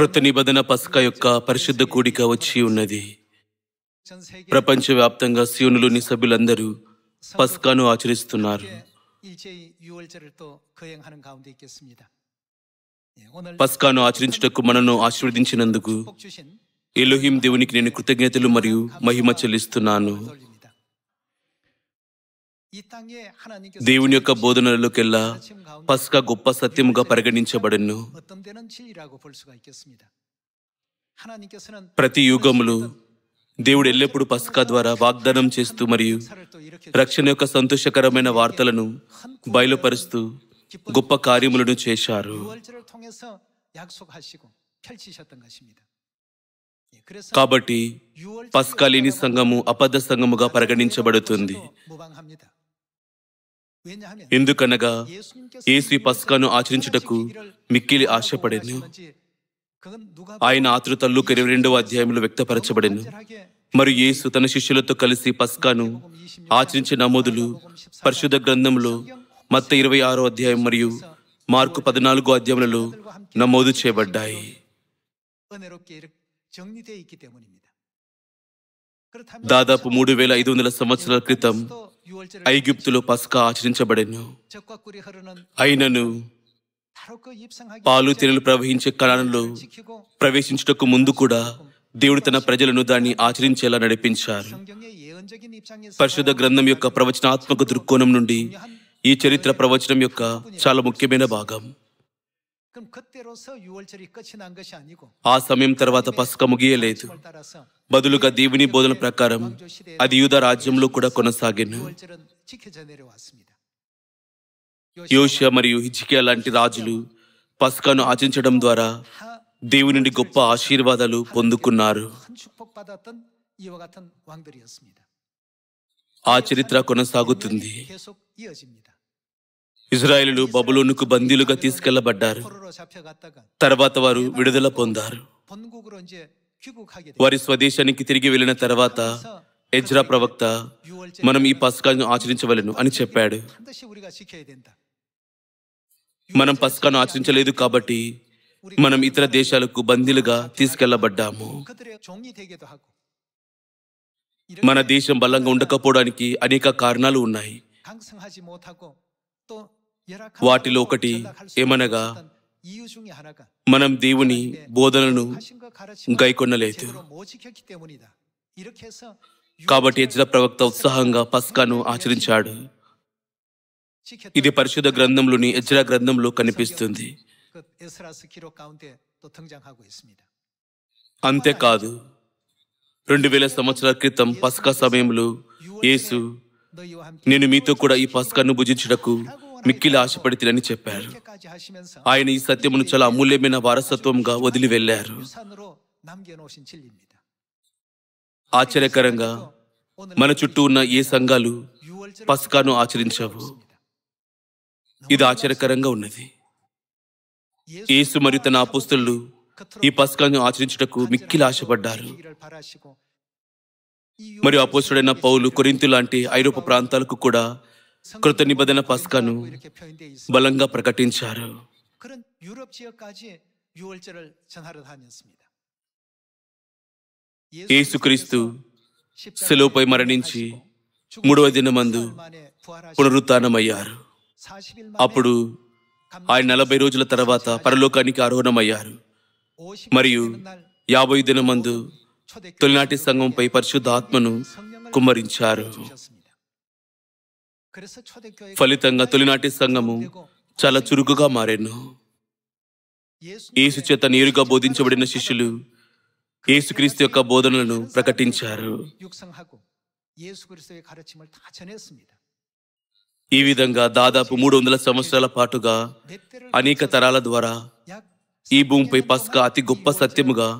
క్రొత్త నిబంధన పస్కా యొక్క పరిశుద్ధ కూడిక వచ్చి ఉన్నది. ప్రపంచవ్యాప్తంగా సియోనులోని సభ్యులందరూ పస్కాను ఆచరిస్తున్నారు. పస్కాను ఆచరించుటకు మనను ఆశీర్వదించినందుకు ఎలోహిం దేవునికి నేను కృతజ్ఞతలు మరియు మహిమ చెల్లిస్తున్నాను. దేవుని యొక్క బోధనలలోకెల్లా పస్కా గొప్ప సత్యముగా పరిగణించబడెను. ప్రతి యుగములు దేవుడు ఎల్లప్పుడూ పస్కా ద్వారా వాగ్దానం చేస్తూ మరియు రక్షణ యొక్క సంతోషకరమైన వార్తలను బయలుపరుస్తూ గొప్ప కార్యములను చేశారు. కాబట్టి పస్కా లేని సంఘము అబద్ధ సంఘముగా పరిగణించబడుతుంది. ఎందుకనగా యేసు పస్కాను ఆచరించుటకు మిక్కిలి ఆశపడెను. ఆయన ఆతృత లూకా 22వ అధ్యాయంలో వ్యక్తపరచబడెను. మరియు యేసు తన శిష్యులతో కలిసి పస్కాను ఆచరించిన నమోదులు పరిశుద్ధ గ్రంథంలో మత్తయి 26వ అధ్యాయం మరియు మార్కు 14వ అధ్యాయములలో నమోదు చేయబడ్డాయి. దాదాపు 3500 సంవత్సరాల క్రితం ఐగుప్తులో పస్కా ఆచరించబడెను. అయినను పాలు తేనెలు ప్రవహించే కాలంలో ప్రవేశించుటకు ముందు కూడా దేవుడు తన ప్రజలను దాన్ని ఆచరించేలా నడిపించారు. పరిశుద్ధ గ్రంథం యొక్క ప్రవచనాత్మక దృక్కోణం నుండి ఈ చరిత్ర ప్రవచనం యొక్క చాలా ముఖ్యమైన భాగం. ఆ సమయం తర్వాత పస్కా ముగియలేదు. బదులుగా దేవుని బోధన ప్రకారం అది యూదా రాజ్యంలో కూడా కొనసాగెను. యోషియా మరియు హిజ్కియా లాంటి రాజులు పస్కాను ఆచరించడం ద్వారా దేవుని నుండి గొప్ప ఆశీర్వాదాలు పొందుకున్నారు. ఆ చరిత్ర కొనసాగుతుంది. ఇజ్రాయేలులు బబులోనుకు బందీలుగా తీసుకెళ్లబడ్డారు. తర్వాత వారు విడుదల పొందారు. వారి స్వదేశానికి తిరిగి వెళ్లిన తర్వాత ఎజ్రా ప్రవక్త మనం ఈ పస్కాను ఆచరించవలెను అని చెప్పాడు. మనం పస్కాను ఆచరించలేదు కాబట్టి మనం ఇతర దేశాలకు బందీలుగా తీసుకెళ్లబడ్డాము. మన దేశం బలంగా ఉండకపోవడానికి అనేక కారణాలు ఉన్నాయి. వాటిలో ఒకటి ఏమనగా మనం దేవుని బోధనను గైకొనలేదు. కాబట్టి ఎజ్రా ప్రవక్త ఉత్సాహంగా పస్కాను ఆచరించాడు. ఇది పరిశుద్ధ గ్రంథంలోని ఎజ్రా గ్రంథంలో కనిపిస్తుంది. అంతేకాదు 2000 సంవత్సరాల క్రితం పస్కా సమయంలో యేసు నేను మీతో కూడా ఈ పస్కాను భుజించుటకు మిక్కిలి ఆశపడితినని చెప్పారు. ఆయన ఈ సత్యమును చాలా అమూల్యమైన వారసత్వంగా వదిలి వెళ్లారు. ఆశ్చర్యకరంగా మన చుట్టూ ఉన్న ఏ సంఘాలు పస్కాను ఆచరించవు. ఇది ఆశ్చర్యకరంగా ఉన్నది. యేసు మరియు తన అపోస్తలులు ఈ పస్కాను ఆచరించుటకు మిక్కిలి ఆశపడ్డారు. మరియు అపోస్తలుడైన పౌలు కొరింథు లాంటి ఐరోపా ప్రాంతాలకు కూడా కృత నిబంధన పస్కాను బలంగా ప్రకటించారు. యేసుక్రీస్తు శిలువపై మరణించి 3వ దినమందు పునరుత్థానమయ్యారు. అప్పుడు ఆయన 40 రోజుల తర్వాత పరలోకానికి ఆరోహణమయ్యారు. మరియు 50 దినమందు తొలినాటి సంఘంపై పరిశుద్ధ ఆత్మను కుమ్మరించారు. ఫలితంగా తొలినాటి సంఘము చాలా చురుకుగా మారెను. యేసు చేత నేరుగా బోధించబడిన శిష్యులు యేసుక్రీస్తు యొక్క బోధనలను ప్రకటించారు. ఈ విధంగా దాదాపు 300 సంవత్సరాల పాటుగా అనేక తరాల ద్వారా ఈ భూమిపై పస్కా అతి గొప్ప సత్యముగా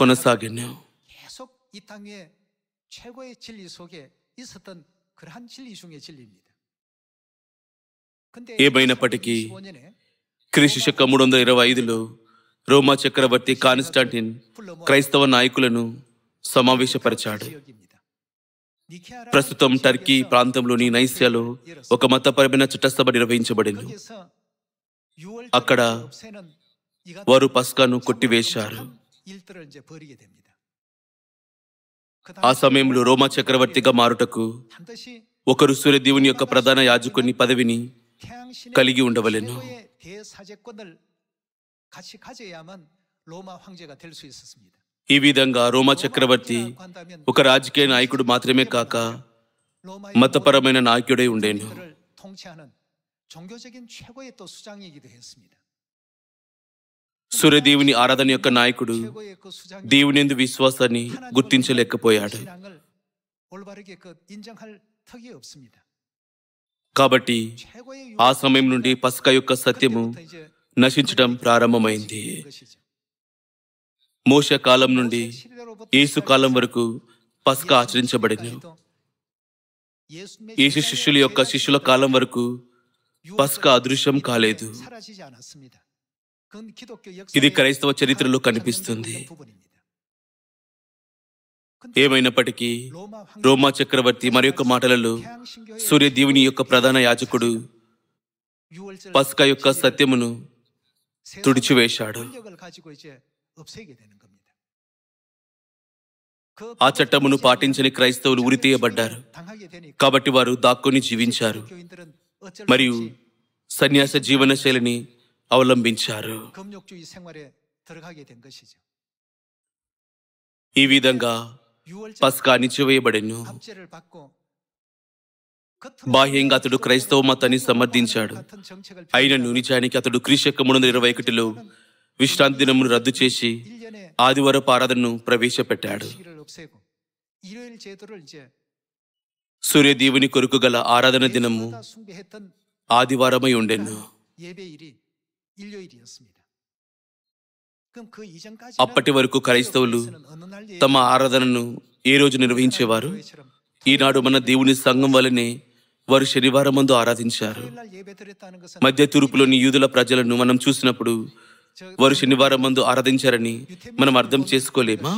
కొనసాగెను. ఏమైనప్పటికీ క్రీస్తు శకం 325లో రోమా చక్రవర్తి కాన్స్టాంటిన్ క్రైస్తవ నాయకులను సమావేశపరిచాడు. ప్రస్తుతం టర్కీ ప్రాంతంలోని నైసియాలో ఒక మతపరమైన చట్టసభ నిర్వహించబడింది. అక్కడ వారు పస్కాను కొట్టివేశారు. ఆ సమయంలో రోమా చక్రవర్తిగా మారుటకు ఒకరు సూర్యదేవుని యొక్క ప్రధాన యాజకుని పదవిని కలిగి ఉండవలెను. ఈ విధంగా రోమా చక్రవర్తి ఒక రాజకీయ నాయకుడు మాత్రమే కాక మతపరమైన నాయకుడై ఉండేను. సూర్యదేవుని ఆరాధన యొక్క నాయకుడు దేవునియందు విశ్వాసాన్ని గుర్తించలేకపోయాడు. కాబట్టి ఆ సమయం నుండి పస్కా యొక్క సత్యము నశించడం ప్రారంభమైంది. మోషే కాలం నుండి యేసు కాలం వరకు పస్కా ఆచరించబడింది. యేసు శిష్యుల కాలం వరకు పస్కా అదృశ్యం కాలేదు. ఇది క్రైస్తవ చరిత్రలో కనిపిస్తుంది. ఏమైనప్పటికీ రోమా చక్రవర్తి మరొక మాటలలో సూర్యదేవుని యొక్క ప్రధాన యాజకుడు పస్కా యొక్క సత్యమును తుడిచివేశాడు. ఆ చట్టమును పాటించని క్రైస్తవులు ఉరితీయబడ్డారు. కాబట్టి వారు దాక్కుని జీవించారు మరియు సన్యాస జీవన శైలిని అవలంబించారు. ఈ విధంగా పస్కా అణిచివేయబడెను. బాహ్యంగా అతడు క్రైస్తవ మతాన్ని సమర్థించాడు. అయినను నిజానికి అతడు క్రీస్తు 321లో విశ్రాంతి దినమును రద్దు చేసి ఆదివారపు ఆరాధనను ప్రవేశపెట్టాడు. సూర్యదేవుని కొరకు గల ఆరాధన దినము ఆదివారమై ఉండెను. అప్పటి వరకు క్రైస్తవులు తమ ఆరాధనను ఏ రోజు నిర్వహించేవారు? ఈనాడు మన దేవుని సంఘం వలనే వారు శనివారం మందు ఆరాధించారు. మధ్య తూర్పులోని యూదుల ప్రజలను మనం చూసినప్పుడు వారు శనివారం మందు ఆరాధించారని మనం అర్థం చేసుకోలేమా?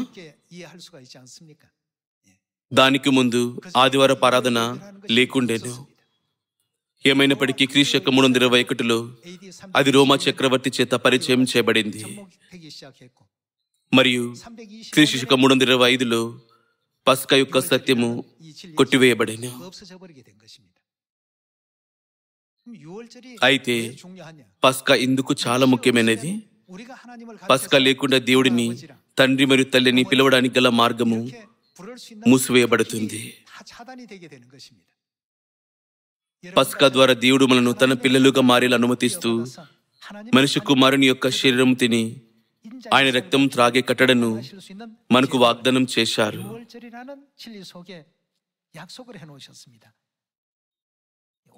దానికి ముందు ఆదివారపు ఆరాధన లేకుండేను. ఏమైనప్పటికీ క్రీస్తు 321లో అది రోమా చక్రవర్తి చేత పరిచయం చేయబడింది మరియు క్రీస్తు 325లో పస్కా యొక్క సత్యము కొట్టివేయబడెను. అయితే పస్కా ఎందుకు చాలా ముఖ్యమైనది? పస్కా లేకుండా దేవుడిని తండ్రి మరియు తల్లిని పిలవడానికి గల మార్గము మూసివేయబడుతుంది. పస్కా ద్వారా దేవుడు మనను తన పిల్లలుగా మారేలా అనుమతిస్తూ మనిషి కుమారుని యొక్క శరీరం తిని ఆయన రక్తం త్రాగే కట్టడను మనకు వాగ్దానం చేశారు.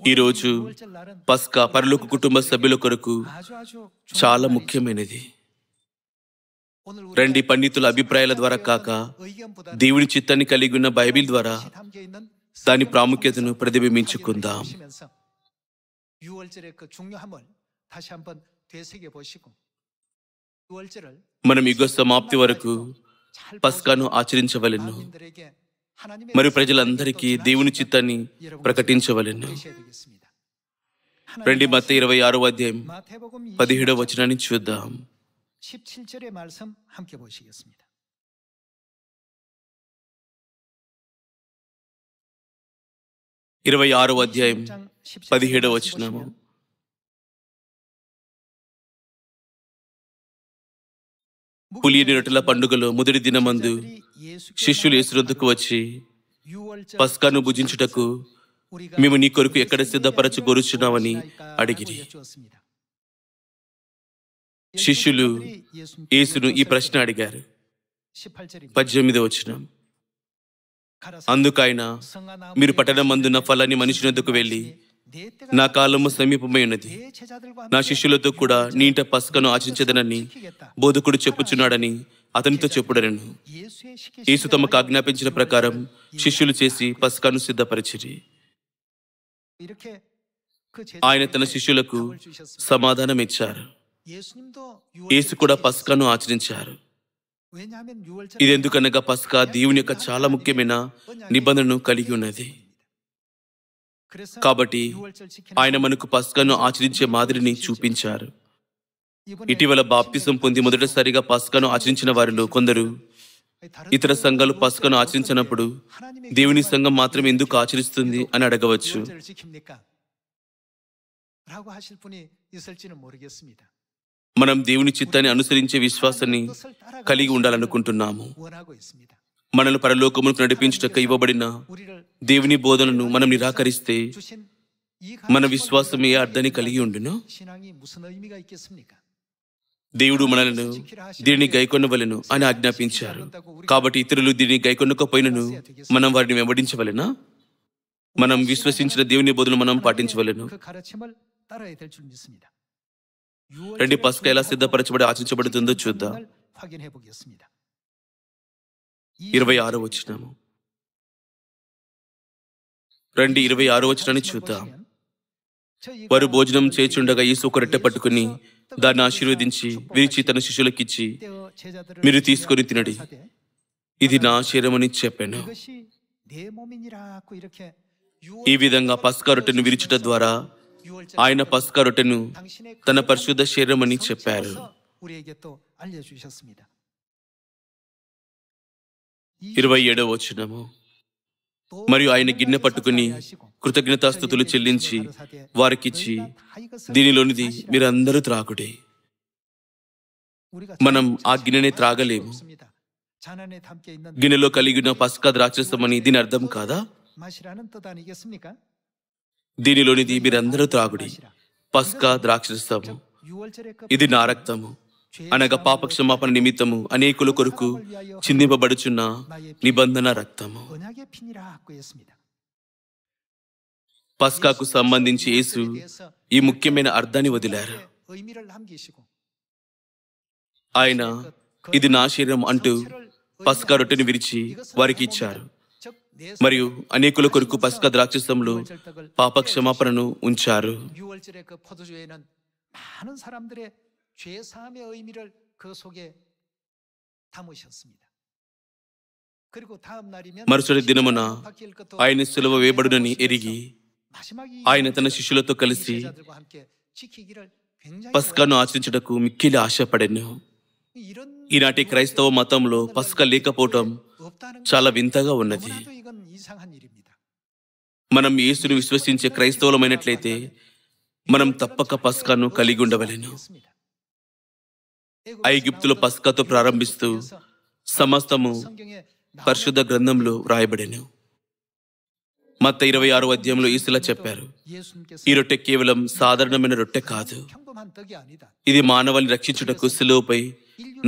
ఈరోజు పస్కా పరలోక కుటుంబ సభ్యుల కొరకు చాలా ముఖ్యమైనది. రండి, పండితుల అభిప్రాయాల ద్వారా కాక దేవుని చిత్తాన్ని కలిగి ఉన్న బైబిల్ ద్వారా దాని ప్రాముఖ్యతను ప్రతిబింబించుకుందాం. మనం యుగ సమాప్తి వరకు పస్కాను ఆచరించవలెను మరియు ప్రజలందరికీ దేవుని చిత్తాన్ని ప్రకటించవలెను. రండి, మత్తయి 26వ అధ్యాయం 17వ వచనాన్ని చూద్దాం. 26వ అధ్యాయం 17వ వచనము. పులియని రొట్టెల పండుగలో మొదటి దినమందు శిష్యులు యేసు వద్దకు వచ్చి, పస్కాను భుజించుటకు మేము నీ కొరకు ఎక్కడ సిద్ధపరచగోరుచున్నామని అడిగిరి. శిష్యులు యేసును ఈ ప్రశ్న అడిగారు. 18వ వచనం. అందుకైన మీరు పట్టణమందున్న ఫలాన్ని మనిషిని వద్దకు వెళ్ళి, నా కాలము సమీపమై ఉన్నది, నా శిష్యులతో కూడా నీ ఇంట పస్కను ఆచరించదనని బోధకుడు చెప్పుచున్నాడని అతనితో చెప్పుడనెను. యేసు తమకు ఆజ్ఞాపించిన ప్రకారం శిష్యులు చేసి పస్కాను సిద్ధపరిచిరి. ఆయన తన శిష్యులకు సమాధానం ఇచ్చారు. యేసు కూడా పస్కాను ఆచరించారు. ఇదెందుకనగా పస్కా దేవుని యొక్క చాలా ముఖ్యమైన నిబంధనను కలిగి ఉన్నది. కాబట్టి ఆయన మనకు పస్కాను ఆచరించే మాదిరిని చూపించారు. ఇటీవల బాప్తిసం పొంది మొదటిసారిగా పస్కాను ఆచరించిన వారిలో కొందరు ఇతర సంఘాలు పస్కాను ఆచరించినప్పుడు దేవుని సంఘం మాత్రం ఎందుకు ఆచరిస్తుంది అని అడగవచ్చు. మనం దేవుని చిత్తాన్ని అనుసరించే విశ్వాసాన్ని కలిగి ఉండాలనుకుంటున్నాము. మనల్ని పరలోకములకు నడిపించుటకు ఇవ్వబడిన దేవుని బోధనను మనం నిరాకరిస్తే మన విశ్వాసం ఏ అర్థాన్ని కలిగి ఉండును? దేవుడు మనలను దీనిని గైకొనవలెను అని ఆజ్ఞాపించారు. కాబట్టి ఇతరులు దీనిని గైకొనకపోయినను మనం వారిని వెంబడించవలెనా? మనం విశ్వసించిన దేవుని బోధనను మనం పాటించవలెను. రండి, పస్కా ఎలా సిద్ధపరచబడి ఆచరించబడుతుందో చూద్దాం. 26వ వచనము. రండి 26వ వచనాన్ని చూద్దాం. వారు భోజనం చేయుచుండగా యేసు ఒక రొట్టె పట్టుకుని దాన్ని ఆశీర్వదించి విరిచి తన శిష్యులకిచ్చి, మీరు తీసుకొని తినడి, ఇది నా శరీరమని చెప్పాను. ఈ విధంగా పస్కా రొట్టెను విరిచుట ద్వారా ఆయన పస్కా రొట్టెను తన పరిశుద్ధ శరీరమని చెప్పారు. 27వ వచనము. మరియు ఆయన గిన్నె పట్టుకుని కృతజ్ఞతాస్తుతులు చెల్లించి వారికిచ్చి, దీనిలోనిది మీరందరూ త్రాగుడి. మనం ఆ గిన్నెనే త్రాగలేము. గిన్నెలో కలిగిన పస్కా ద్రాక్షరసమని దీని అర్థం కాదా? దీనిలోనిది మీరందరూ త్రాగుడి, పస్కా ద్రాక్షరసము, ఇది నా రక్తము, అనగా పాపక్షమాపణ నిమిత్తము అనేకుల కొరకు చిందింపబడుచున్న నిబంధన రక్తము. పస్కాకు సంబంధించి యేసు ఈ ముఖ్యమైన అర్థాన్ని వదిలారు. ఆయన ఇది నా శరీరం అంటూ పస్కా రొట్టెను విరిచి వారికి ఇచ్చారు. మరియు అనేకుల కొరకు పస్కా ద్రాక్షరసంలో పాపక్షమాపణను ఉంచారు. మరుసటి దినమున ఆయన సిలువ వేయబడునని ఎరిగి ఆయన తన శిష్యులతో కలిసి పస్కాను ఆచరించుటకు మిక్కిలి ఆశపడెను. ఈనాటి క్రైస్తవ మతంలో పస్కా లేకపోవటం చాలా వింతగా ఉన్నది. మనం యేసును విశ్వసించే క్రైస్తవులమైనట్లయితే మనం తప్పక పస్కాను కలిగి ఉండవలెను. ఐగుప్తులో పస్కాతో ప్రారంభిస్తూ సమస్తము పరిశుద్ధ గ్రంథంలో వ్రాయబడెను. మత్తయి 26వ అధ్యాయంలో యేసులా చెప్పారు, ఈ రొట్టె కేవలం సాధారణమైన రొట్టె కాదు, ఇది మానవాళిని రక్షించుటకు సిలువపై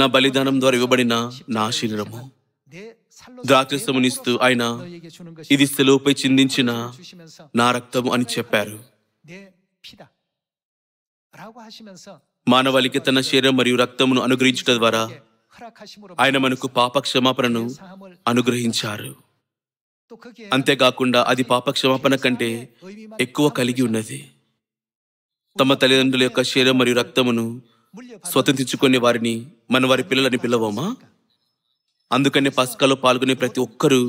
నా బలిదానం ద్వారా ఇవ్వబడిన నా శరీరము. ద్రాక్షరసమునిస్తూ ఆయన, ఇది సిలువపై చిందించిన నా రక్తము అని చెప్పారు. మానవాళికి తన శరీరం మరియు రక్తమును అనుగ్రహించుట ద్వారా ఆయన మనకు పాపక్షమాపణను అనుగ్రహించారు. అంతేకాకుండా అది పాపక్షమాపణ కంటే ఎక్కువ కలిగి ఉన్నది. తమ తల్లిదండ్రుల యొక్క శరీరం మరియు రక్తమును స్వతంత్రించుకునే వారిని మన వారి పిల్లలని పిలవమా? అందుకనే పస్కాలో పాల్గొనే ప్రతి ఒక్కరూ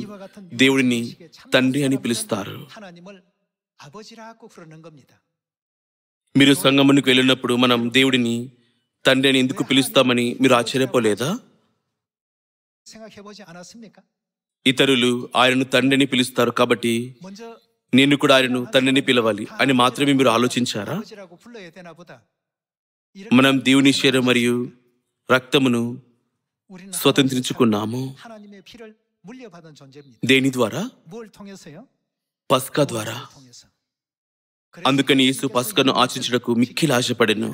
దేవుడిని తండ్రి అని పిలుస్తారు. మీరు సంగమునికి వెళ్ళినప్పుడు మనం దేవుడిని తండ్రి అని ఎందుకు పిలుస్తామని మీరు ఆశ్చర్యపోలేదా? ఇతరులు ఆయనను తండ్రిని పిలుస్తారు కాబట్టి నేను కూడా ఆయనను తండ్రిని పిలవాలి అని మాత్రమే మీరు ఆలోచించారా? మనం దేవుని శరీరం మరియు రక్తమును స్వతంత్రించుకున్నాము. దేని ద్వారా? పస్కా ద్వారా. అందుకని యేసు పస్కాను ఆచరించుటకు మిక్కిలి ఆశపడెను.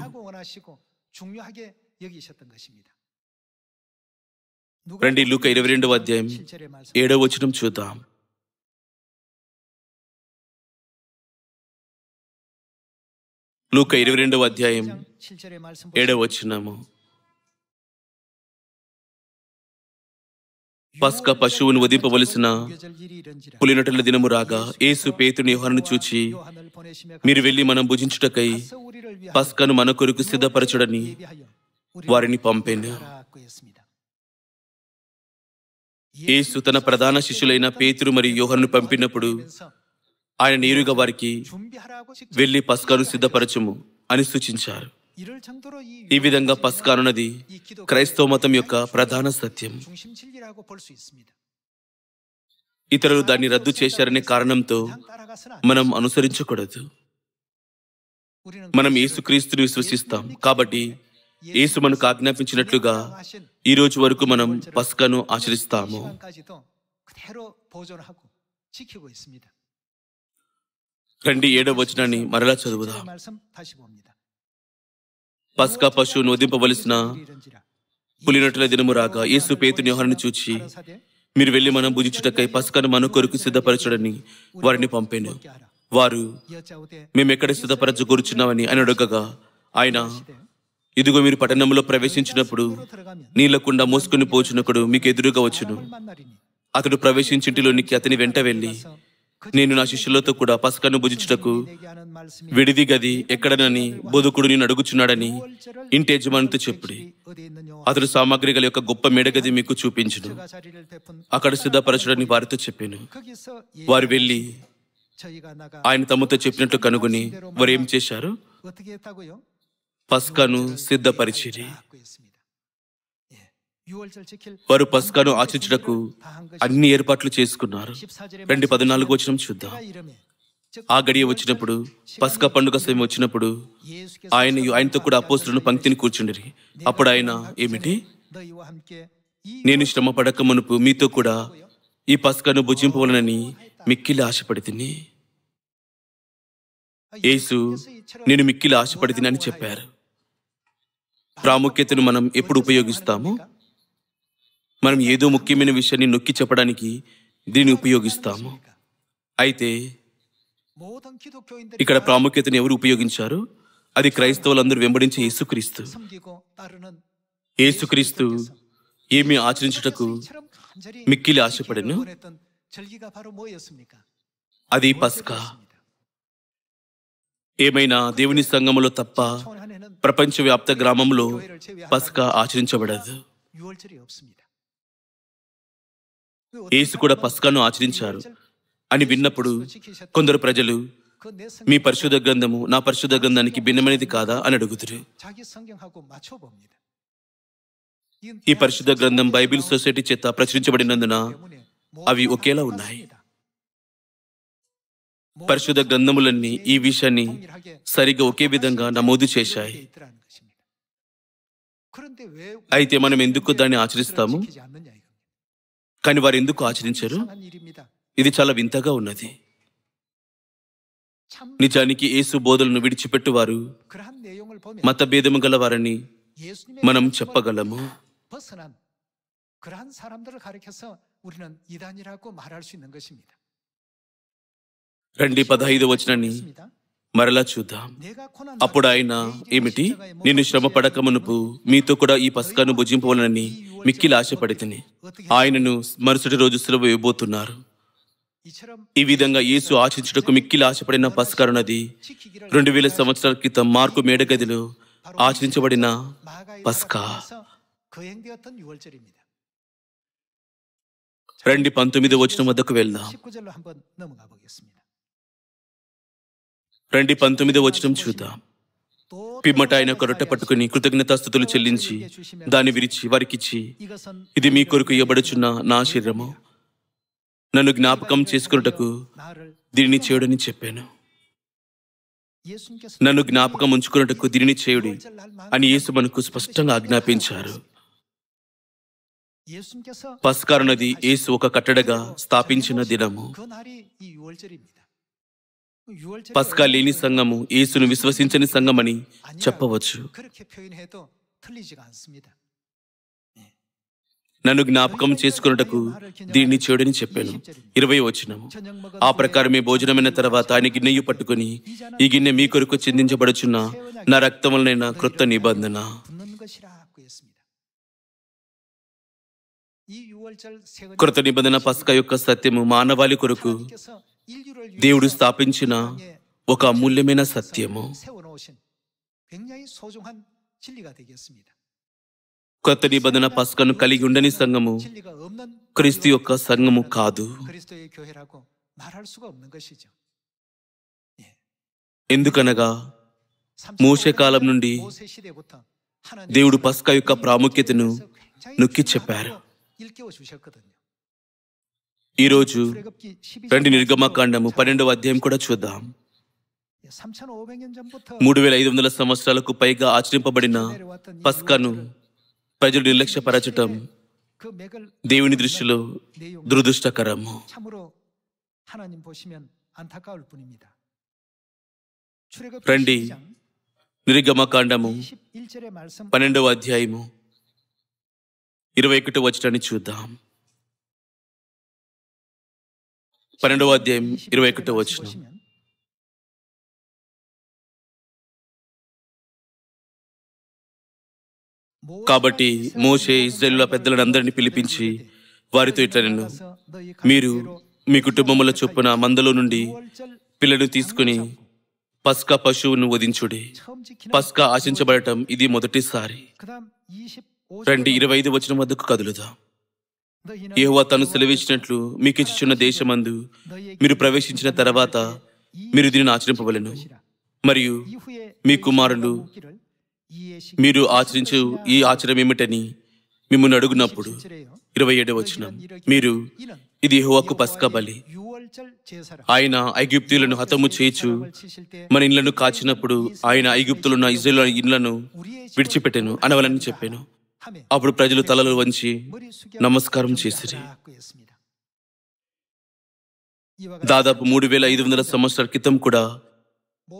రండి లూకా 22వ అధ్యాయం 7వ వచనం చూద్దాం. లూకా 22వ అధ్యాయం 7వ వచనము. పస్కా పశువును వధింపవలసిన పులినటల దినము రాగా యేసు పేతురుని యోహానును చూచి, మీరు వెళ్ళి మనం భుజించుటకై పస్కాను మన కొరకు సిద్ధపరచుడని వారిని పంపెను. యేసు తన ప్రధాన శిష్యులైన పేతురు మరియు యోహానును పంపినప్పుడు ఆయన నేరుగా వారికి వెళ్ళి పస్కాను సిద్ధపరచుము అని సూచించారు. ఈ విధంగా పస్కా అన్నది క్రైస్తవ మతం యొక్క ప్రధాన సత్యం. ఇతరులు దాన్ని రద్దు చేశారనే కారణంతో మనం అనుసరించకూడదు. మనం యేసుక్రీస్తుని విశ్వసిస్తాం కాబట్టి యేసు మనకు ఆజ్ఞాపించినట్లుగా ఈ రోజు వరకు మనం పస్కాను ఆచరిస్తాము. రండి 7వ వచనాన్ని మరలా చదువుదాం. పస్కా పశువును వధింపవలసిన పులినట్ల దినము రాగా యేసు పేతురు యోహానును చూచి, మీరు వెళ్లి మనం భుజించుటకై పస్కాను మన కొరకు సిద్ధపరచడని వారిని పంపాను. వారు, మేమెక్కడ సిద్ధపరచకూర్చున్నామని ఆయన అడగగా ఆయన, ఇదిగో మీరు పట్టణంలో ప్రవేశించినప్పుడు నీళ్లకుండా మోసుకుని పోచునకుడు మీకు ఎదురుగా వచ్చును. అతడు ప్రవేశించింటిలోనికి అతని వెంట వెళ్ళి, నేను నా శిష్యులతో కూడా పస్కాను భుజించుటకు విడిది గది ఎక్కడనని బోధకుడు నేను అడుగుచున్నాడని ఇంటి యజమానితో చెప్పుడి. అతడు సామాగ్రి గల యొక్క గొప్ప మేడగది మీకు చూపించును. అక్కడ సిద్ధపరచడని వారితో చెప్పాను. వారు వెళ్ళి ఆయన తమతో చెప్పినట్లు కనుగొని వారు ఏం చేశారు? పస్కాను సిద్ధపరిచిరి. వారు పస్కాను ఆచరించుటకు అన్ని ఏర్పాట్లు చేసుకున్నారు. 14వ వచనం చూద్దాం. ఆ గడియ వచ్చినప్పుడు, పస్కా పండుగ సమయం వచ్చినప్పుడు ఆయనతో కూడా అపోస్తలులను పంక్తిని కూర్చుండిరి. అప్పుడు ఆయన, ఏమిటి? నేను శ్రమ పడక మునుపు మీతో కూడా ఈ పస్కాను భుజింపవలనని మిక్కిలి ఆశపడితిని. యేసు నేను మిక్కిలి ఆశపడితిని అని చెప్పారు. ప్రాముఖ్యతను మనం ఎప్పుడు ఉపయోగిస్తాము? మనం ఏదో ముఖ్యమైన విషయాన్ని నొక్కి చెప్పడానికి దీన్ని ఉపయోగిస్తాము. అయితే ఇక్కడ ప్రాముఖ్యతను ఎవరు ఉపయోగించారు? అది క్రైస్తవులందరూ వెంబడించే యేసుక్రీస్తు. యేసుక్రీస్తు ఏమి ఆచరించుటకు మిక్కిలి ఆశపడెను? అది పస్కా. ఏమైనా దేవుని సంఘములో తప్ప ప్రపంచవ్యాప్త గ్రామంలో పస్కా ఆచరించబడదు. యేసు కూడా పస్కాను ఆచరించారు అని విన్నప్పుడు కొందరు ప్రజలు, మీ పరిశుద్ధ గ్రంథము నా పరిశుద్ధ గ్రంథానికి భిన్నమైనది కాదా అని అడుగుతారు. ఈ పరిశుద్ధ గ్రంథం బైబిల్ సొసైటీ చేత ప్రచురించబడినందున అవి ఒకేలా ఉన్నాయి. పరిశుద్ధ గ్రంథములన్నీ ఈ విషయాన్ని సరిగా ఒకే విధంగా నమోదు చేశాయి. అయితే మనం ఎందుకు దాన్ని ఆచరిస్తాము? కానీ వారు ఎందుకు ఆచరించారు? ఇది చాలా వింతగా ఉన్నది. నిజానికి యేసు బోధలను విడిచిపెట్టువారు మతభేదము గల వారని మనం చెప్పగలము. రండి 15వ వచనాన్ని మరలా చూద్దాం. అప్పుడు ఆయన, ఏమిటి? నేను శ్రమ పడక మునుపు మీతో కూడా ఈ పస్కాను భుజింపవలనని మిక్కిలి ఆశపడితిని. ఆయనను మరుసటి రోజు సిలువ వేయబోతున్నారు. ఈ విధంగా యేసు ఆశించుటకు మిక్కిలి ఆశపడిన పస్కా అన్నది 2000 సంవత్సరాల క్రితం మార్కు మేడగదిలో ఆచరించబడిన పస్కా. రండి 19వ వచనం వద్దకు వెళ్దాం. రండి 19వ వచనం చూద్దాం. పిమ్మట ఆయన ఒక రొట్టె పట్టుకుని కృతజ్ఞతాస్తుతులు చెల్లించి దాన్ని విరిచి వారికిచ్చి, ఇది మీ కొరకు ఇవ్వబడుచున్న నా శరీరము, నన్ను జ్ఞాపకం చేసుకున్నటకు దీనిని చేయుడని చెప్పాను. నన్ను జ్ఞాపకం ఉంచుకున్నటకు దీనిని చేయుడి అని యేసు మనకు స్పష్టంగా ఆజ్ఞాపించారు. పస్కా అన్నది యేసు ఒక కట్టడగా స్థాపించిన దినము. పస్కా లేని సంఘము యేసును విశ్వసించని సంఘమని చెప్పవచ్చు. నన్ను జ్ఞాపకం చేసుకున్నటకు దీన్ని చేయుడని చెప్పాను. 20వ వచనము. ఆ ప్రకారమే భోజనమైన తర్వాత ఆయన గిన్నెయు పట్టుకుని, ఈ గిన్నె మీ కొరకు చిందించబడుచున్న నా రక్తం వలన క్రొత్త నిబంధన. క్రొత్త నిబంధన పస్కా యొక్క సత్యము మానవాళి కొరకు దేవుడు స్థాపించిన ఒక అమూల్యమైన సత్యము. కొత్త నిబంధన పస్కాను కలిగి ఉండని సంఘము క్రీస్తు యొక్క సంఘము కాదు. ఎందుకనగా మోషే కాలం నుండి దేవుడు పస్కా యొక్క ప్రాముఖ్యతను నొక్కి చెప్పారు. ఈరోజు రండి నిర్గమకాండము 12వ అధ్యాయం కూడా చూద్దాం. 3500 సంవత్సరాలకు పైగా ఆచరింపబడిన పస్కాను ప్రజలు నిర్లక్ష్యపరచటం దేవుని దృష్టిలో దురదృష్టకరము. రండి నిర్గమకాండము 12వ అధ్యాయము 21వ వచనాన్ని చూద్దాం. 12వ అధ్యాయం 21వ వచనం. కాబట్టి మోషే ఇశ్రాయేలుల పెద్దలందరినీ పిలిపించి వారితో ఇట్లనెను, మీరు మీ కుటుంబముల చొప్పున మందలో నుండి పిల్లను తీసుకుని పస్కా పశువును వధించుడి. పస్కా ఆశించబడటం ఇది మొదటిసారి. రండి 25వ వచనం వద్దకు కదులుదాం. యెహోవా తను సెలవిచ్చినట్లు మీకు ఇచ్చుచున్న దేశమందు మీరు ప్రవేశించిన తర్వాత మీరు దీనిని ఆచరింపవలెను. మరియు మీ కుమారులు మీరు ఆచరించు ఈ ఆచారం ఏమిటని మిమ్మల్ని అడుగునప్పుడు 27వ వచనం, మీరు ఇది యెహోవాకు పస్కా బలి. ఆయన ఐగుప్తీయులను హతము చేయుచు మన ఇళ్లను కాచినప్పుడు ఆయన ఐగుప్తులున్న ఇశ్రాయేలు ఇళ్లను విడిచిపెట్టెను అనవలని చెప్పాను. అప్పుడు ప్రజలు తలలు వంచి నమస్కారం చేసిరి. దాదాపు 3500 సంవత్సరాల క్రితం కూడా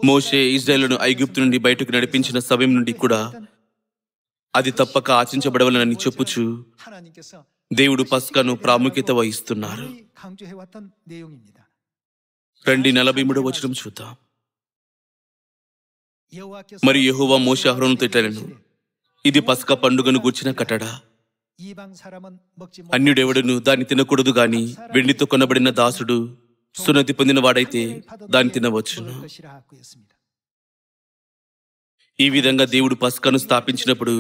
మోషే ఇశ్రాయేలును ఐగుప్తు నుండి బయటకు నడిపించిన సమయం నుండి కూడా అది తప్పక ఆచరించబడవలనని చెప్పుచు దేవుడు పస్కాను ప్రాముఖ్యత వహిస్తున్నారు. రండి 43వ వచనం చూద్దాం. మరి యెహోవా మోషే అహరోనుతో ఇట్లనెను, ఇది పస్కా పండుగను గూర్చిన కట్టడ. అన్యుడెవడును దాన్ని తినకూడదు గాని వెండితో కొనబడిన దాసుడు సున్నతి పొందిన వాడైతే దాన్ని తినవచ్చును. ఈ విధంగా దేవుడు పస్కాను స్థాపించినప్పుడు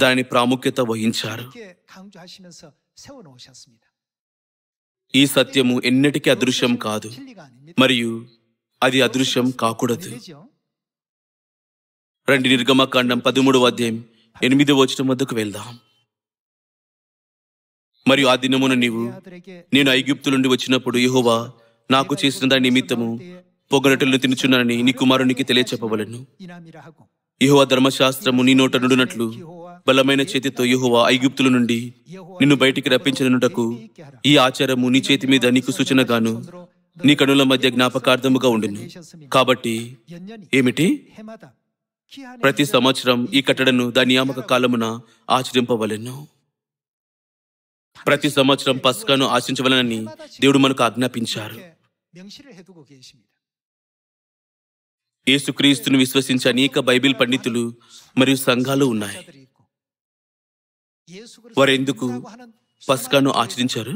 దాని ప్రాముఖ్యత వహించారు. ఈ సత్యము ఎన్నటికీ అదృశ్యం కాదు, మరియు అది అదృశ్యం కాకూడదు. రండి నిర్గమకాండం 13వ అధ్యాయం 8వ వచనం వద్దకు వెళ్దాం. మరియు ఆ దినమున నీవు నేను ఐగుప్తు నుండి వచ్చినప్పుడు యెహోవా నాకు చేసిన దాని నిమిత్తము పొగరొట్టెలను తినుచున్నానని నీ కుమారునికి తెలియచెప్పవలెను. యెహోవా ధర్మశాస్త్రము నీ నోట నుండునట్లు బలమైన చేతితో యెహోవా ఐగుప్తుల నుండి నిన్ను బయటికి రప్పించనుటకు ఈ ఆచారము నీ చేతి మీద నీకు సూచనగాను నీ కనుల మధ్య జ్ఞాపకార్థముగా ఉండును. కాబట్టి ఏమిటి? ప్రతి సంవత్సరం ఈ కట్టడను దాని నియామక కాలమున ఆచరింపవలెను. ప్రతి సంవత్సరం పస్కాను ఆశించవలనని దేవుడు మనకు ఆజ్ఞాపించారు. యేసుక్రీస్తును విశ్వసించే అనేక బైబిల్ పండితులు మరియు సంఘాలు ఉన్నాయి. వారెందుకు పస్కాను ఆచరించారు?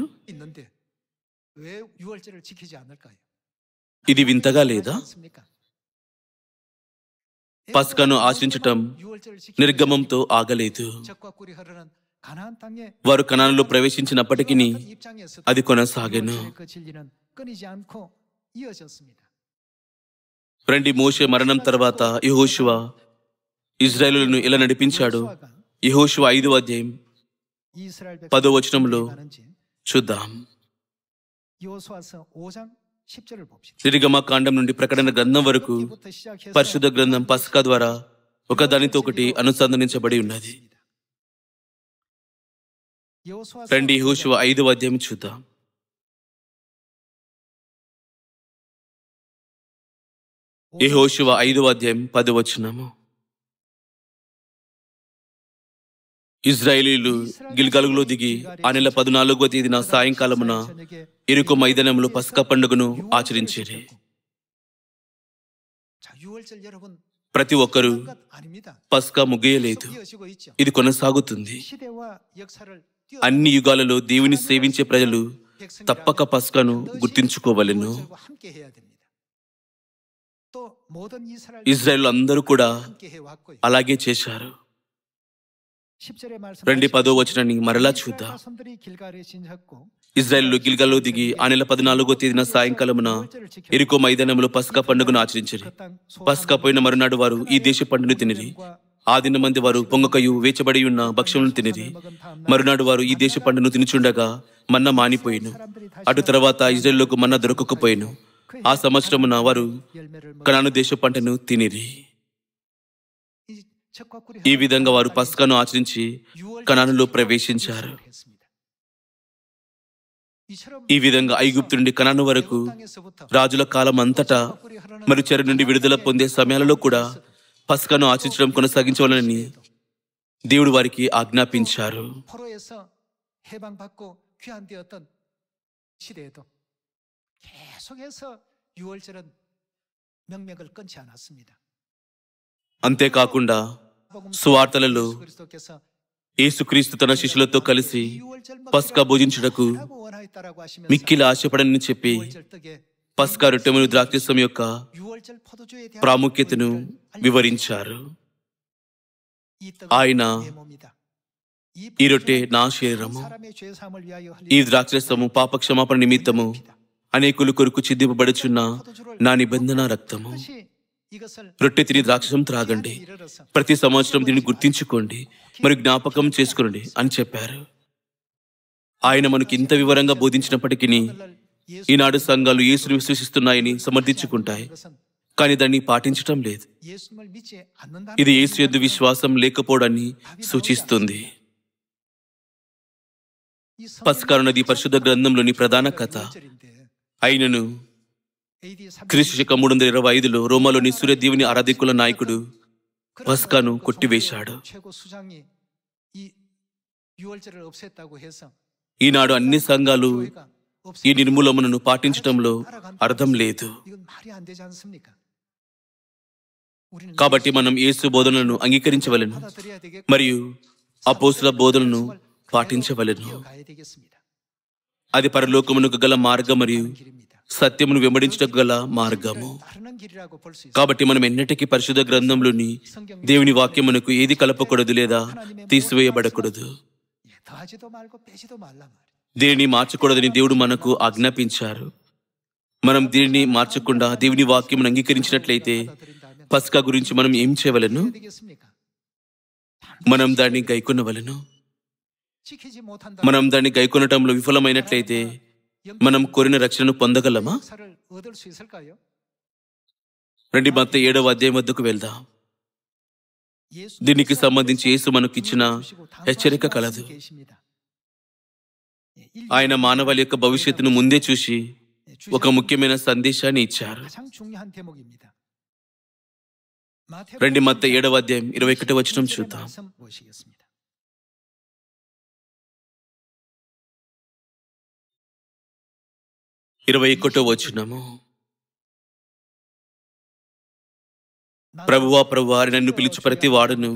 ఇది వింతగా లేదా? పస్కాను ఆచరించటం నిర్గమంతో ఆగలేదు. వారు కనానులో ప్రవేశించినప్పటికీ అది కొనసాగెను. రండి మోషే మరణం తర్వాత యెహోషువ ఇశ్రాయేలులను ఎలా నడిపించాడు యెహోషువ 5వ అధ్యాయం 10వ వచనంలో చూద్దాం. నిర్గమకాండం నుండి ప్రకటన గ్రంథం వరకు పరిశుద్ధ గ్రంథం పస్కా ద్వారా ఒకదానితో ఒకటి అనుసంధానించబడి ఉన్నది. రండి యెహోషువ 5వ అధ్యాయం చూద్దాం. యెహోషువ 5వ అధ్యాయం 10వ వచనము. ఇశ్రాయేలీయులు గిల్గాలులో దిగి ఆ నెల 14వ తేదీన సాయంకాలమున యెరికో మైదానంలో పస్కా పండుగను ఆచరించారు. ప్రతి ఒక్కరూ పస్కా ముగియలేదు, ఇది కొనసాగుతుంది. అన్ని యుగాలలో దేవుని సేవించే ప్రజలు తప్పక పస్కాను గుర్తించుకోవలెను. ఇశ్రాయేలు అందరూ కూడా అలాగే చేశారు. రండి 10వ వచనాన్ని మరలా చూద్దాం. ఇజ్రాయేలు గిల్గాలో దిగి ఆ నెల 14వ తేదీన సాయంకాలమున ఎరికో మైదానంలో పస్కా పండుగను ఆచరించిరి. పస్కా పోయిన మరునాడు వారు ఈ దేశ పండును తినిరి. ఆ దిన మంది వారు పొంగకయు వేచబడి ఉన్న భక్ష్యములను తినిరి. మరునాడు వారు ఈ దేశ పండును తినుచుండగా మన్న మానిపోయిను. అటు తర్వాత ఇజ్రాయేలుకు మన్న దొరకకపోయిను. ఆ సంవత్సరమున వారు కనాను దేశ పంటను తినిరి. ఈ విధంగా వారు పస్కాను ఆచరించి కనానులో ప్రవేశించారు. ఈ విధంగా ఐగుప్తు నుండి కనాను వరకు రాజుల కాలం అంతటా మరి చెర నుండి విడుదల పొందే సమయాలలో కూడా పస్కాను ఆచరించడం కొనసాగించవాలని దేవుడు వారికి ఆజ్ఞాపించారు. అంతేకాకుండా సువార్తలలో యేసుక్రీస్తు తన శిష్యులతో కలిసి పస్కా భోజించుటకు మిక్కిలి ఆశపడని చెప్పి పస్కా రొట్టెను ద్రాక్షరసం యొక్క ప్రాముఖ్యతను వివరించారు. ఆయన ఈ రొట్టె నా శరీరము, ఈ ద్రాక్షరసము పాపక్షమాపణ నిమిత్తము అనేకులు కొరకు చిందింపబడుచున్న నా నిబంధన రక్తము. రొట్టె తిని ద్రాక్షరసం త్రాగండి, ప్రతి సంవత్సరం దీన్ని గుర్తించుకోండి మరియు జ్ఞాపకం చేసుకోండి అని చెప్పారు. ఆయన మనకి ఇంత వివరంగా బోధించినప్పటికీ ఈనాడు సంఘాలు యేసును విశ్వసిస్తున్నాయని సమర్థించుకుంటాయి, కానీ దాన్ని పాటించటం లేదు. ఇది యేసు యందు విశ్వాసం లేకపోవడాన్ని సూచిస్తుంది. పస్కా నది పరిశుద్ధ గ్రంథంలోని ప్రధాన కథ అయినను క్రీస్తు శకం 325లో రోమాలోని సూర్యదేవుని ఆరాధికుల నాయకుడు పస్కాను కొట్టివేశాడు. ఈనాడు అన్ని సంఘాలు ఈ నిర్మూలనను పాటించటంలో అర్థం లేదు. కాబట్టి మనం యేసు బోధనలను అంగీకరించవలెను మరియు అపోస్తుల బోధనను పాటించవలెను. అది పరలోకమునకు గల మార్గం మరియు సత్యమును వెంబడించటకు గల మార్గము. కాబట్టి మనం ఎన్నటికీ పరిశుద్ధ గ్రంథంలోని దేవుని వాక్యమునకు ఏది కలపకూడదు లేదా తీసివేయబడకూడదు. దీనిని మార్చకూడదని దేవుడు మనకు ఆజ్ఞాపించారు. మనం దీనిని మార్చకుండా దేవుని వాక్యమును అంగీకరించినట్లయితే పస్కా గురించి మనం ఏం చేయవలెను? మనం దాన్ని గైకొనవలెను. మనం దాన్ని గైకొనటంలో విఫలమైనట్లయితే మనం కోరిన రక్షణను పొందగలమా? రండి మత్తయి 7వ అధ్యాయం వద్దకు వెళ్దాం. దీనికి సంబంధించి యేసు మనకు ఇచ్చిన హెచ్చరిక కలదు. ఆయన మానవాళి యొక్క భవిష్యత్తును ముందే చూసి ఒక ముఖ్యమైన సందేశాన్ని ఇచ్చారు. రండి మత్తయి 7వ అధ్యాయం 21వ వచనం చూద్దాం. 21వ వచనము. ప్రభువా ప్రభువా అని నన్ను పిలిచి ప్రతి వాడును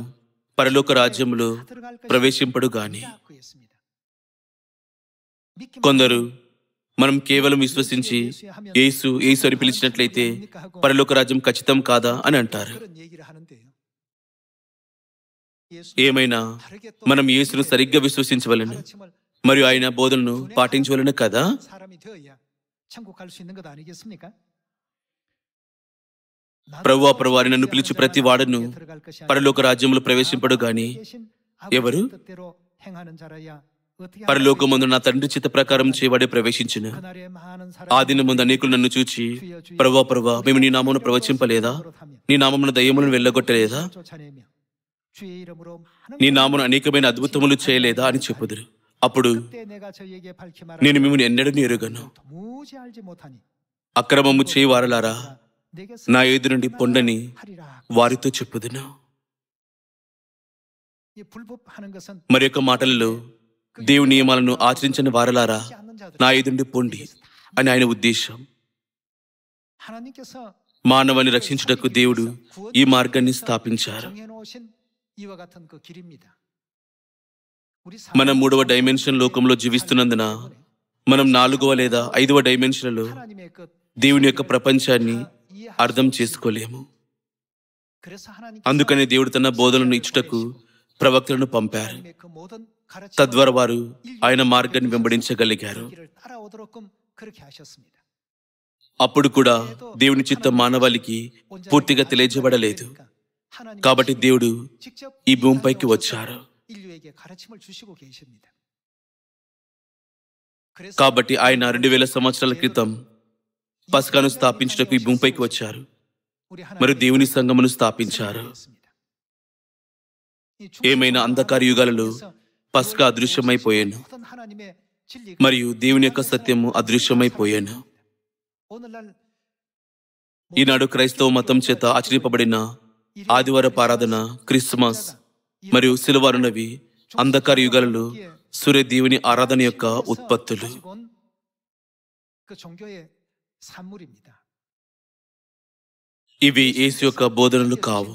పరలోక రాజ్యములో ప్రవేశింపడు గాని. కొందరు మనం కేవలం విశ్వసించి యేసు యేసు అని పిలిచినట్లయితే పరలోక రాజ్యం ఖచ్చితం కాదా అని అంటారు. ఏమైనా మనం యేసును సరిగ్గా విశ్వసించవలను మరియు ఆయన బోధనను పాటించవలను కదా. ప్రభువా ప్రభువా అని నన్ను పిలిచి ప్రతి వాడును పరలోక రాజ్యంలో ప్రవేశింపడు గాని ఎవరు? పరలోకమందు నా తండ్రి చిత్త ప్రకారం చేయబడే ప్రవేశించును. ఆ దినం ముందు అనేకులు నన్ను చూచి ప్రభువా ప్రభువా మేము నీ నామమును ప్రవచింపలేదా? నీ నామమున దయ్యములను వెళ్ళగొట్టలేదా? నీ నామమున అనేకమైన అద్భుతములు చేయలేదా అని చెప్పుదురు. అప్పుడు నేను మిమ్మల్ని ఎన్నడూ ఎరుగను, అక్రమము చేయవారలారా నా ఎదురు నుండి పొండని వారితో చెప్పుదును. మరి యొక్క మాటలలో దేవుని నియమాలను ఆచరించని వారలారా నా ఎదురుండి పొండి అని ఆయన ఉద్దేశం. మానవాన్ని రక్షించుటకు దేవుడు ఈ మార్గాన్ని స్థాపించారు. మనం 3వ డైమెన్షన్ లోకంలో జీవిస్తున్నందున మనం 4వ లేదా 5వ డైమెన్షన్లో దేవుని యొక్క ప్రపంచాన్ని అర్థం చేసుకోలేము. అందుకని దేవుడు తన బోధనను ఇచ్చుటకు ప్రవక్తలను పంపారు. తద్వారా వారు ఆయన మార్గాన్ని వెంబడించగలిగారు. అప్పుడు కూడా దేవుని చిత్తం మానవాళికి పూర్తిగా తెలియజేయబడలేదు. కాబట్టి దేవుడు ఈ భూమిపైకి వచ్చారు. కాబట్టి ఆయన 2000 సంవత్సరాల క్రితం పస్కాను స్థాపించడానికి ఈ భూమిపైకి వచ్చారు. మరియు దేవుని సంఘమును స్థాపించారు. ఏమైనా అంధకార యుగాలలో పస్కా అదృశ్యమైపోయాను మరియు దేవుని యొక్క సత్యము అదృశ్యమైపోయాను. ఈనాడు క్రైస్తవ మతం చేత ఆచరింపబడిన ఆదివారపు ఆరాధన, క్రిస్మస్ మరియు శిలువారునవి అంధకార యుగాలలో సూర్య దేవుని ఆరాధన యొక్క ఉత్పత్తులు. ఇవి యేసు యొక్క బోధనలు కావు.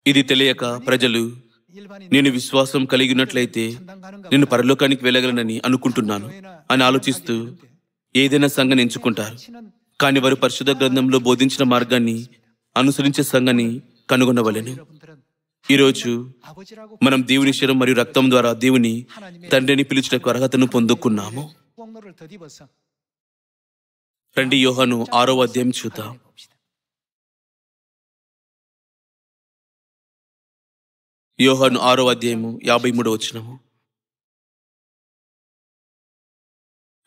ఇది తెలియక ప్రజలు నేను విశ్వాసం కలిగి ఉన్నట్లయితే నేను పరలోకానికి వెళ్ళగలనని అనుకుంటున్నాను అని ఆలోచిస్తూ ఏదైనా సంఘాన్ని ఎంచుకుంటారు. కానీ వారు పరిశుద్ధ గ్రంథంలో బోధించిన మార్గాన్ని అనుసరించే సంఘాన్ని కనుగొనవలెను. ఈరోజు మనం దేవుని శరీరం మరియు రక్తం ద్వారా దేవుని తండ్రిని పిలుచుటకు అర్హతను పొందుకున్నాము. రండి యోహాను 6వ అధ్యాయం చూద్దాం. యోహాను 6వ అధ్యాయము 53వ వచనము.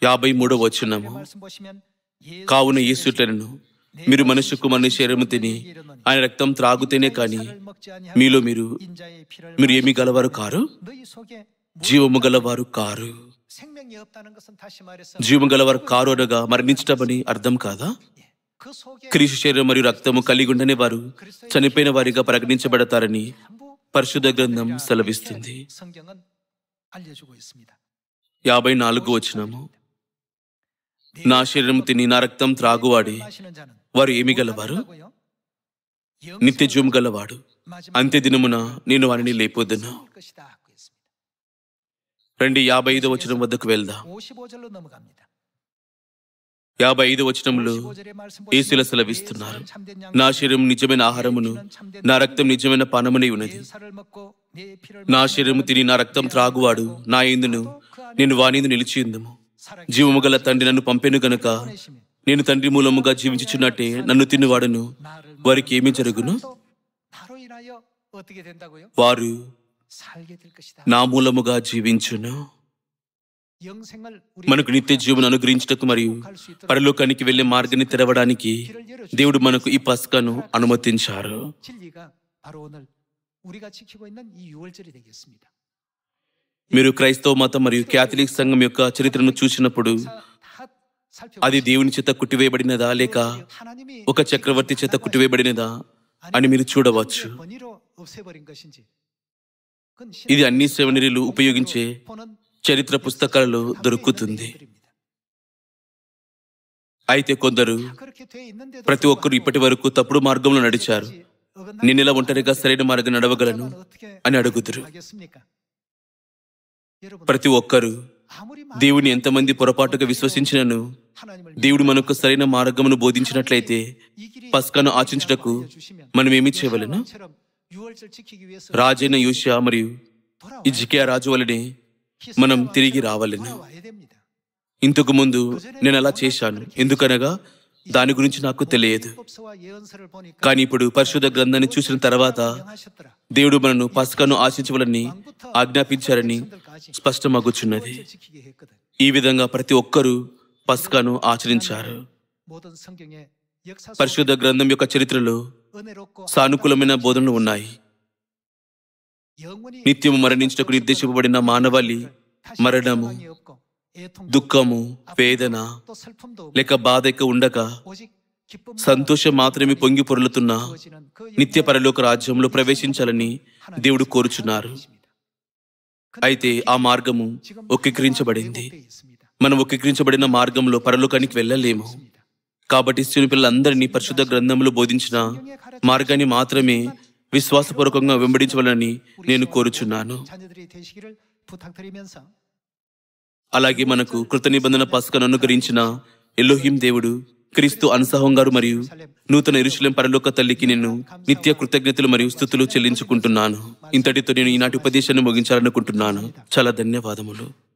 53వ వచనము. కావున యేసు ఇట్లనెను, మీరు మనుష్య కుమారుని శరీరము తిని ఆయన రక్తం త్రాగుతేనే కాని మీలో మీరు ఏమి గలవారు కారు, జీవము గలవారు కారు. జీవము గలవారు కారు అనగా మరణించటమని అర్థం కాదా? క్రీస్తు శరీరం మరియు రక్తము కలిగి ఉండని వారు చనిపోయిన వారిగా పరిగణించబడతారని పరిశుద్ధ గ్రంథం సెలవిస్తుంది. 54వ వచనము. నా శరీరం తిని నా రక్తం త్రాగువాడే వారు ఏమి గలవారు, నిత్య జీవం గలవాడు. అంత్య దినమున నేను వారిని లేపొద్దును. రండి 55వ వచనం వద్దకు వెళ్దాం. 55వ వచనంలో యేసు సెలవిస్తున్నారు, నా శరీరం నిజమైన ఆహారమును నా రక్తం నిజమైన పానమునై ఉన్నది. నా శరీరము తిని నా రక్తం త్రాగువాడు నా యందును నేను వానియందు నిలిచియుందుము. జీవము గల తండ్రి నన్ను పంపెను గనుక నేను తండ్రి మూలముగా జీవించుచున్నట్టే నన్ను తినువాడును వారికి ఏమి జరుగును, వారు నా మూలముగా జీవించును. మనకు నిత్య జీవను అనుగ్రహించుటకు మరియు పరలోకానికి వెళ్లే మార్గాన్ని తెరవడానికి దేవుడు మనకు ఈ పస్కాను అనుమతించారు. మీరు క్రైస్తవ మతం మరియు క్యాథలిక్ సంఘం యొక్క చరిత్రను చూసినప్పుడు అది దేవుని చేత కుట్టివేయబడినదా లేక ఒక చక్రవర్తి చేత కుట్టివేయబడినదా అని మీరు చూడవచ్చు. ఇది అన్ని సెమినరీలు ఉపయోగించే చరిత్ర పుస్తకాలలో దొరుకుతుంది. అయితే కొందరు ప్రతి ఒక్కరు ఇప్పటి వరకు తప్పుడు మార్గంలో నడిచారు, నేనెలా ఒంటరిగా సరైన మార్గం నడవగలను అని అడుగుతురు. ప్రతి ఒక్కరు దేవుని ఎంతమంది పొరపాటుగా విశ్వసించినను దేవుడు మనకు సరైన మార్గమును బోధించినట్లయితే పస్కాను ఆచరించుటకు మనం ఏమి చేయవలెను? రాజైన యోషియా మరియు హిజ్కియా రాజు వలనే మనం తిరిగి రావాలెను. ఇంతకు ముందు నేను అలా చేశాను, ఎందుకనగా దాని గురించి నాకు తెలియదు. కానీ ఇప్పుడు పరిశుద్ధ గ్రంథాన్ని చూసిన తర్వాత దేవుడు మనను పస్కాను ఆశించవలని ఆజ్ఞాపించారని స్పష్టమగుచున్నది. ఈ విధంగా ప్రతి ఒక్కరూ పస్కాను ఆచరించారు. పరిశుద్ధ గ్రంథం యొక్క చరిత్రలో సానుకూలమైన బోధనలు ఉన్నాయి. నిత్యము మరణించుటకు నిర్దేశింపబడిన మానవాళి మరణము, దుఃఖము, వేదన లేక బాధ ఉండక సంతోషం మాత్రమే పొంగి పొర్లుతున్న నిత్య పరలోక రాజ్యంలో ప్రవేశించాలని దేవుడు కోరుచున్నారు. అయితే ఆ మార్గము ఒక్కీకరించబడింది. మనం ఒక్కీకరించబడిన మార్గంలో పరలోకానికి వెళ్ళలేము. కాబట్టి చిన్నపిల్లలందరినీ పరిశుద్ధ గ్రంథంలో బోధించిన మార్గాన్ని మాత్రమే విశ్వాసపూర్వకంగా వెంబడించవాలని నేను కోరుచున్నాను. అలాగే మనకు కృత నిబంధన పస్కాను అనుగ్రహించిన ఎలోహిం దేవుడు క్రీస్తు అనుసహం గారు మరియు నూతన యెరూషలేము పరలోక తల్లికి నేను నిత్య కృతజ్ఞతలు మరియు స్తుతులు చెల్లించుకుంటున్నాను. ఇంతటితో నేను ఈనాటి ఉపదేశాన్ని ముగించాలనుకుంటున్నాను. చాలా ధన్యవాదములు.